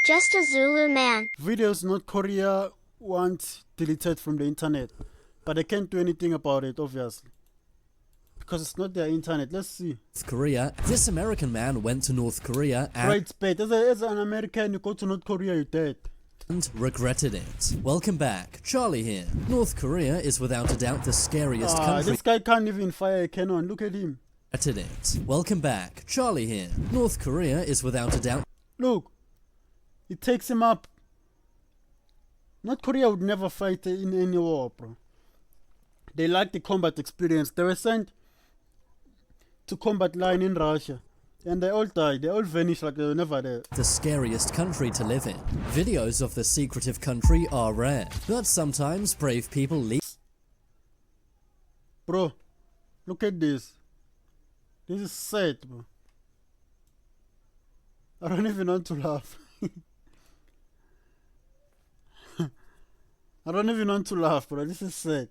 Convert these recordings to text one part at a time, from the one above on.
Just a Zulu man. Videos North Korea want deleted from the internet, but they can't do anything about it, obviously, because it's not their internet. Let's see. North Korea. This American man went to North Korea Right, spade. As an American, you go to North Korea, you're dead. And regretted it. Welcome back, Charlie here. North Korea is without a doubt the scariest country. This guy can't even fire a cannon. Look at him. Regretted it. Welcome back, Charlie here. North Korea is without a doubt. Look, it takes him up. North Korea would never fight in any war, bro. They lack the combat experience. They were sent to combat line in Russia, and they all died. They all vanished like they were never there. The scariest country to live in. Videos of the secretive country are rare, but sometimes brave people leave. Bro, look at this. This is sad, bro. I don't even want to laugh. I don't even want to laugh, bro. This is sad.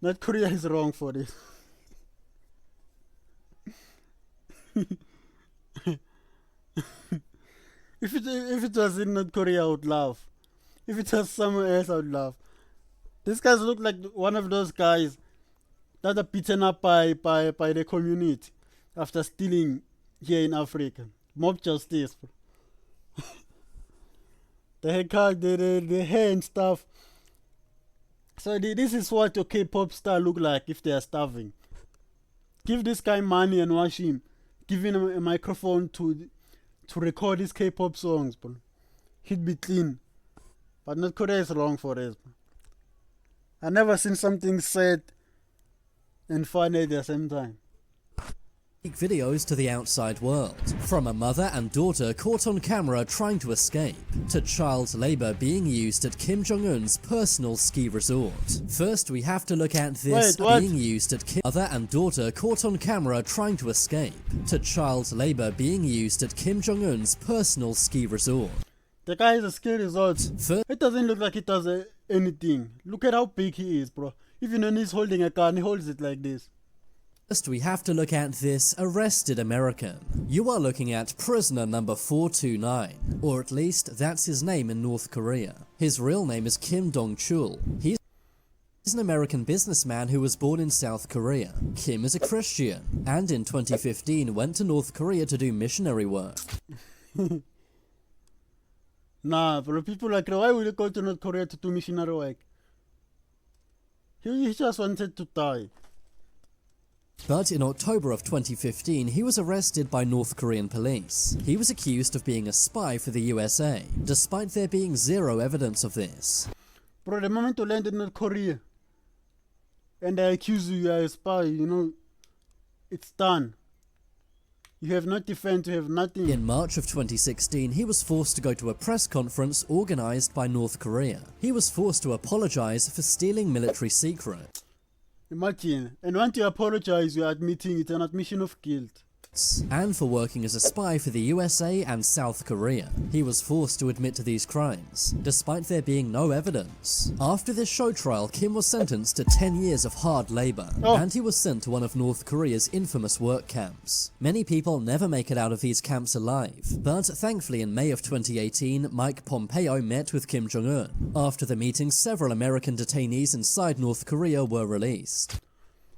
North Korea is wrong for this. If it was in North Korea, I would laugh. If it was somewhere else, I would laugh. These guys look like one of those guys that are beaten up by the community after stealing here in Africa. Mob justice. The haircut, the hair and stuff. So this is what a K-pop star look like if they are starving. Give this guy money and watch him. Give him a microphone to record his K-pop songs, bro. He'd be clean. But North Korea is wrong for this, bro. I never seen something sad and funny at the same time. Videos to the outside world, from a mother and daughter caught on camera trying to escape, to child labor being used at Kim Jong-un's personal ski resort. First we have to look at this being used at mother and daughter caught on camera trying to escape, to child labor being used at Kim Jong-un's personal ski resort. The guy is a ski resort. It doesn't look like he does anything. Look at how big he is, bro. Even when he's holding a gun, he holds it like this. First we have to look at this arrested American. You are looking at prisoner number 429, or at least that's his name in North Korea. His real name is Kim Dong-chul. He's an American businessman who was born in South Korea. Kim is a Christian, and in 2015 went to North Korea to do missionary work. Nah, bro, people like, why would you go to North Korea to do missionary work? He just wanted to die. But in October of 2015, he was arrested by North Korean police. He was accused of being a spy for the USA, despite there being zero evidence of this. Bro, the moment you land in North Korea and they accuse you are a spy, you know, it's done. You have no defense, you have nothing. In March of 2016, he was forced to go to a press conference organized by North Korea. He was forced to apologize for stealing military secrets. Imagine, and once you apologize, you are admitting it's an admission of guilt. And for working as a spy for the USA and South Korea. He was forced to admit to these crimes, despite there being no evidence. After this show trial, Kim was sentenced to 10 years of hard labor, and he was sent to one of North Korea's infamous work camps. Many people never make it out of these camps alive, but thankfully in May of 2018, Mike Pompeo met with Kim Jong-un. After the meeting, several American detainees inside North Korea were released.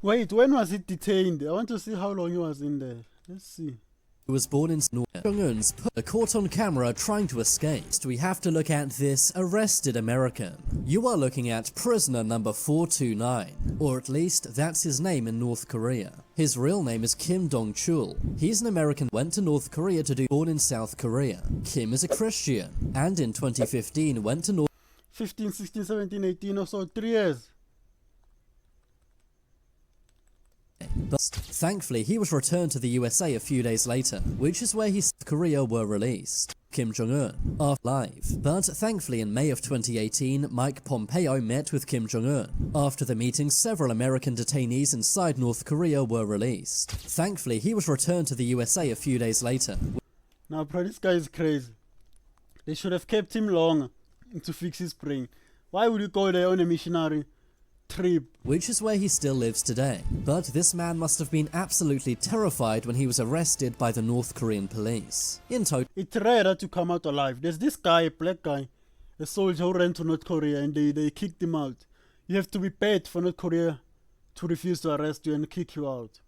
Wait, when was he detained? I want to see how long he was in there. Let's see. He was born in North Jong-un's caught on camera trying to escape. We have to look at this arrested American. You are looking at prisoner number 429, or at least that's his name in North Korea. His real name is Kim Dong-chul. He's an American went to North Korea to do born in South Korea. Kim is a Christian, and in 2015 went to North 15, 16, 17, 18 or so, 3 years. But thankfully, he was returned to the USA a few days later, which is where South Korea were released. Kim Jong-un are live. But thankfully in May of 2018, Mike Pompeo met with Kim Jong-un. After the meeting, several American detainees inside North Korea were released. Thankfully, he was returned to the USA a few days later. Now, bro, this guy is crazy. They should have kept him longer to fix his brain. Why would you go there on a missionary trip. which is where he still lives today. But this man must have been absolutely terrified when he was arrested by the North Korean police. In total, It's rare to come out alive. There's this guy, a black guy, a soldier who ran to North Korea and they kicked him out. You have to be paid for North Korea to refuse to arrest you and kick you out.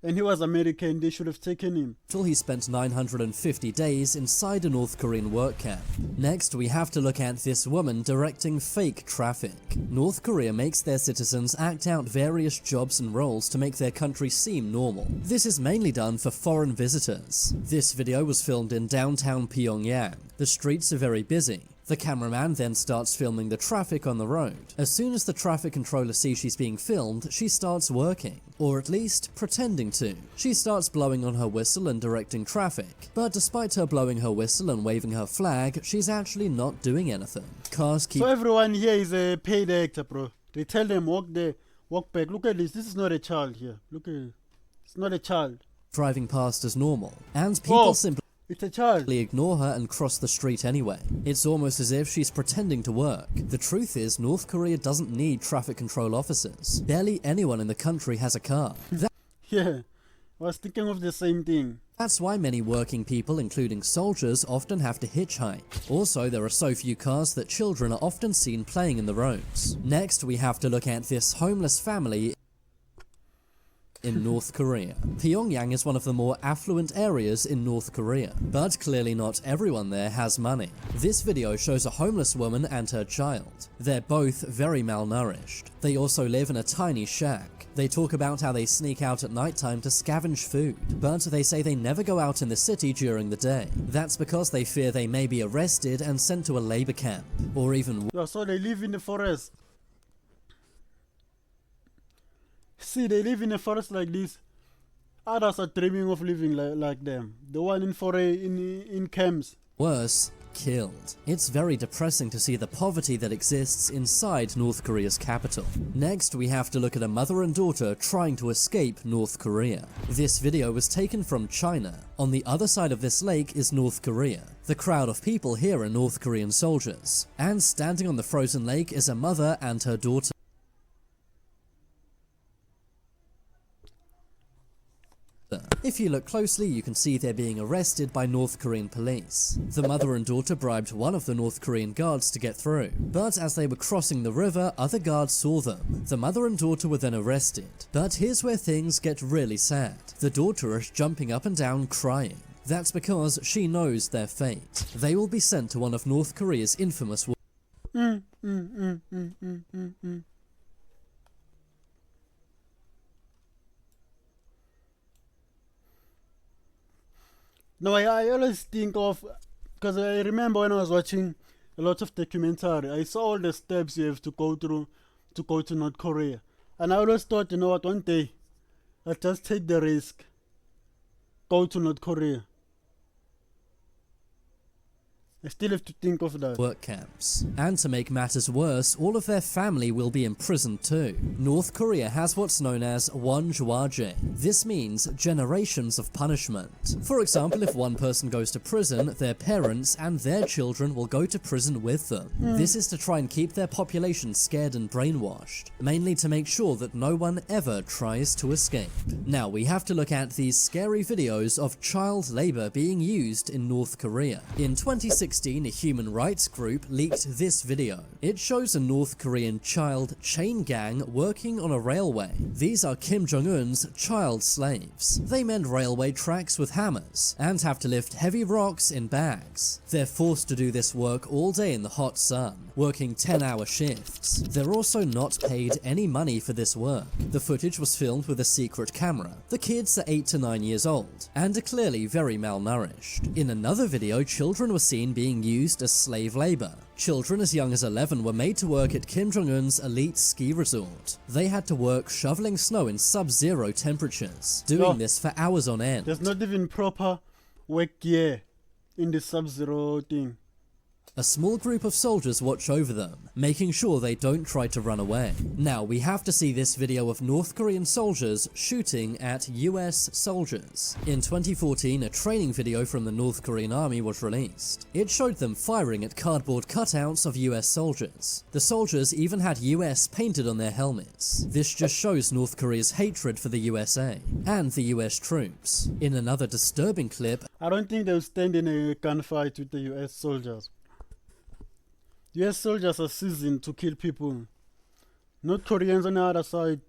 And he was American, they should have taken him. he spent 950 days inside a North Korean work camp. Next, we have to look at this woman directing fake traffic. North Korea makes their citizens act out various jobs and roles to make their country seem normal. This is mainly done for foreign visitors. This video was filmed in downtown Pyongyang. The streets are very busy. The cameraman then starts filming the traffic on the road. As soon as the traffic controller sees she's being filmed, she starts working. Or at least, pretending to. She starts blowing on her whistle and directing traffic. But despite her blowing her whistle and waving her flag, she's actually not doing anything. Cars keep... So everyone here is a paid actor, bro. They tell them walk there, walk back. Look at this. This is not a child here. Look at it. It's not a child. driving past as normal. And people simply... It's a child. Ignore her and cross the street anyway. It's almost as if she's pretending to work. The truth is, North Korea doesn't need traffic control officers. Barely anyone in the country has a car. Yeah, I was thinking of the same thing. That's why many working people, including soldiers, often have to hitchhike. Also, there are so few cars that children are often seen playing in the roads. Next, we have to look at this homeless family in North Korea. Pyongyang is one of the more affluent areas in North Korea, but clearly not everyone there has money. This video shows a homeless woman and her child. They're both very malnourished. They also live in a tiny shack. They talk about how they sneak out at nighttime to scavenge food, but they say they never go out in the city during the day. That's because they fear they may be arrested and sent to a labor camp, or even Yeah, so they live in the forest. See, they live in a forest like this. Others are dreaming of living like them. The one in foray in camps. worse, killed. It's very depressing to see the poverty that exists inside North Korea's capital. Next, we have to look at a mother and daughter trying to escape North Korea. This video was taken from China. On the other side of this lake is North Korea. The crowd of people here are North Korean soldiers. And standing on the frozen lake is a mother and her daughter. If you look closely, you can see they're being arrested by North Korean police. The mother and daughter bribed one of the North Korean guards to get through, but as they were crossing the river, other guards saw them. The mother and daughter were then arrested. But here's where things get really sad. The daughter is jumping up and down crying. That's because she knows their fate. They will be sent to one of North Korea's infamous No, I always think of, because I remember when I was watching a lot of documentary, I saw all the steps you have to go through to go to North Korea. And I always thought, you know what, one day I'll just take the risk, go to North Korea. I still have to think of that. work camps. And to make matters worse, all of their family will be imprisoned too. North Korea has what's known as wonjwaje. This means generations of punishment. For example, if one person goes to prison, their parents and their children will go to prison with them. This is to try and keep their population scared and brainwashed, mainly to make sure that no one ever tries to escape. Now we have to look at these scary videos of child labor being used in North Korea. In 2016, a human rights group leaked this video. It shows a North Korean child chain gang working on a railway. These are Kim Jong-un's child slaves. They mend railway tracks with hammers and have to lift heavy rocks in bags. They're forced to do this work all day in the hot sun, working 10-hour shifts. They're also not paid any money for this work. The footage was filmed with a secret camera. The kids are 8 to 9 years old and are clearly very malnourished. In another video, children were seen being used as slave labor. Children as young as 11 were made to work at Kim Jong-un's elite ski resort. They had to work shoveling snow in sub-zero temperatures, doing this for hours on end. There's not even proper work gear in the sub-zero thing. A small group of soldiers watch over them, making sure they don't try to run away. Now, we have to see this video of North Korean soldiers shooting at US soldiers. In 2014, a training video from the North Korean army was released. It showed them firing at cardboard cutouts of US soldiers. The soldiers even had US painted on their helmets. This just shows North Korea's hatred for the USA and the US troops. In another disturbing clip, I don't think they'll stand in a gunfight with the US soldiers. US soldiers are seasoned to kill people. North Koreans on the other side,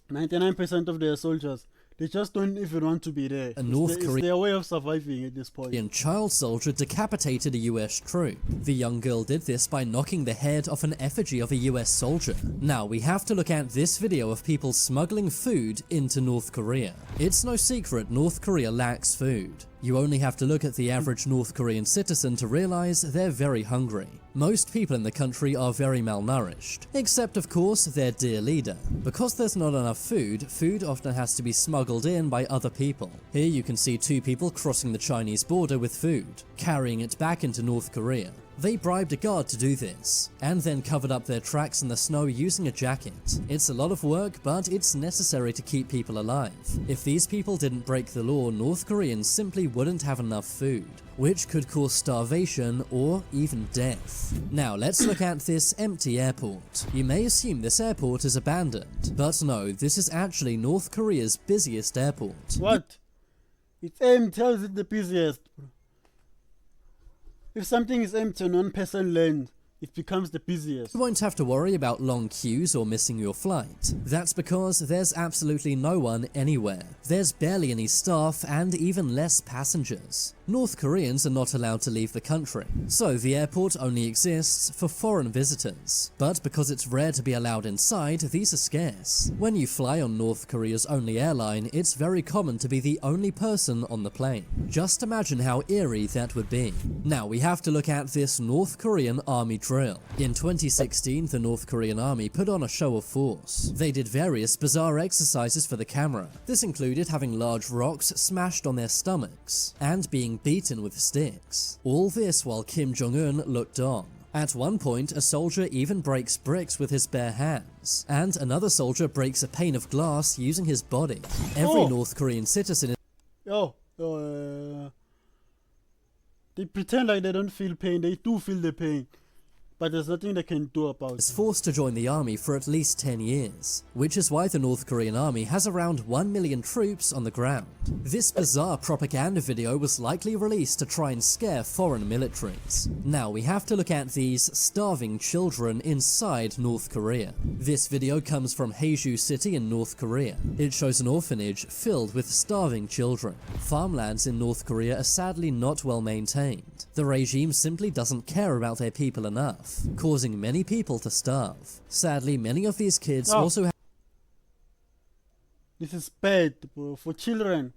99% of their soldiers, they just don't even want to be there. It's their way of surviving at this point. A child soldier decapitated a US troop. The young girl did this by knocking the head off an effigy of a US soldier. Now, we have to look at this video of people smuggling food into North Korea. It's no secret North Korea lacks food. You only have to look at the average North Korean citizen to realize they're very hungry. Most people in the country are very malnourished, except of course their dear leader. Because there's not enough food, food often has to be smuggled in by other people. Here you can see two people crossing the Chinese border with food, carrying it back into North Korea. They bribed a guard to do this, and then covered up their tracks in the snow using a jacket. It's a lot of work, but it's necessary to keep people alive. If these people didn't break the law, North Koreans simply wouldn't have enough food, which could cause starvation or even death. Now let's look at this empty airport. You may assume this airport is abandoned, but no, this is actually North Korea's busiest airport. What? It's empty, how is it the busiest? If something is empty on one person land, it becomes the busiest. You won't have to worry about long queues or missing your flight. That's because there's absolutely no one anywhere. There's barely any staff and even less passengers. North Koreans are not allowed to leave the country, so the airport only exists for foreign visitors. But because it's rare to be allowed inside, these are scarce. When you fly on North Korea's only airline, it's very common to be the only person on the plane. Just imagine how eerie that would be. Now we have to look at this North Korean army drill. In 2016, the North Korean army put on a show of force. They did various bizarre exercises for the camera. This included having large rocks smashed on their stomachs, and being beaten with sticks. All this while Kim Jong-un looked on. At one point, a soldier even breaks bricks with his bare hands, and another soldier breaks a pane of glass using his body. Every North Korean citizen they pretend like they don't feel pain. They do feel the pain, but there's nothing they can do about it. is forced to join the army for at least 10 years, which is why the North Korean army has around 1 million troops on the ground. This bizarre propaganda video was likely released to try and scare foreign militaries. Now we have to look at these starving children inside North Korea. This video comes from Haeju City in North Korea. It shows an orphanage filled with starving children. Farmlands in North Korea are sadly not well maintained. The regime simply doesn't care about their people enough, causing many people to starve. Sadly, many of these kids also This is bad, bro, for children.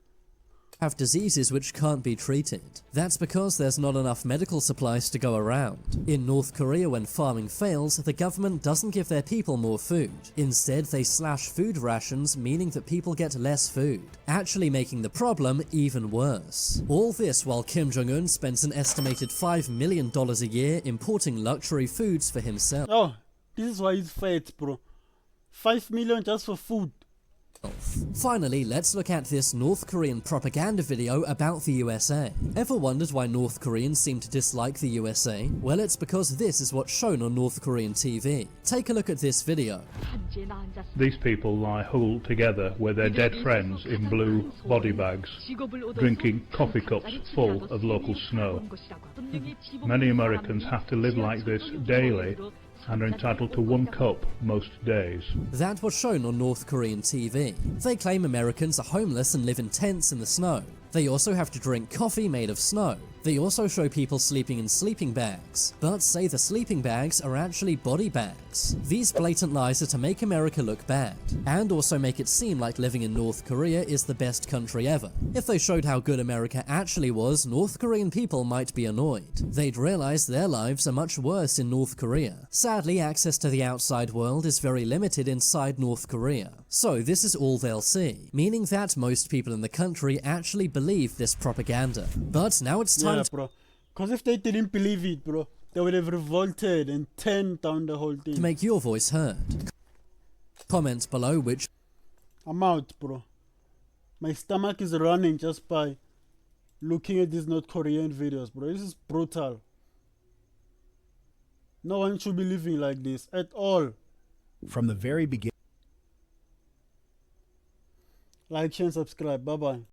Have diseases which can't be treated. That's because there's not enough medical supplies to go around. In North Korea, when farming fails, the government doesn't give their people more food. Instead, they slash food rations, meaning that people get less food, actually making the problem even worse. All this while Kim Jong-un spends an estimated $5 million a year importing luxury foods for himself. Oh, this is why he's fat, bro. 5 million just for food. Finally, let's look at this North Korean propaganda video about the USA. Ever wondered why North Koreans seem to dislike the USA? Well, it's because this is what's shown on North Korean TV. Take a look at this video. These people lie huddled together with their dead friends in blue body bags, drinking coffee cups full of local snow. Many Americans have to live like this daily and are entitled to 1 cup most days. That was shown on North Korean TV. They claim Americans are homeless and live in tents in the snow. They also have to drink coffee made of snow. They also show people sleeping in sleeping bags, but say the sleeping bags are actually body bags. These blatant lies are to make America look bad, and also make it seem like living in North Korea is the best country ever. If they showed how good America actually was, North Korean people might be annoyed. They'd realize their lives are much worse in North Korea. Sadly, access to the outside world is very limited inside North Korea. So this is all they'll see, meaning that most people in the country actually believe this propaganda. But now it's time Yeah, bro. Because if they didn't believe it, bro, they would have revolted and turned down the whole to thing. make your voice heard. Comment below which I'm out, bro. My stomach is running just by looking at these North Korean videos, bro. This is brutal. No one should be living like this at all. From the very beginning. Like, share, and subscribe. Bye-bye.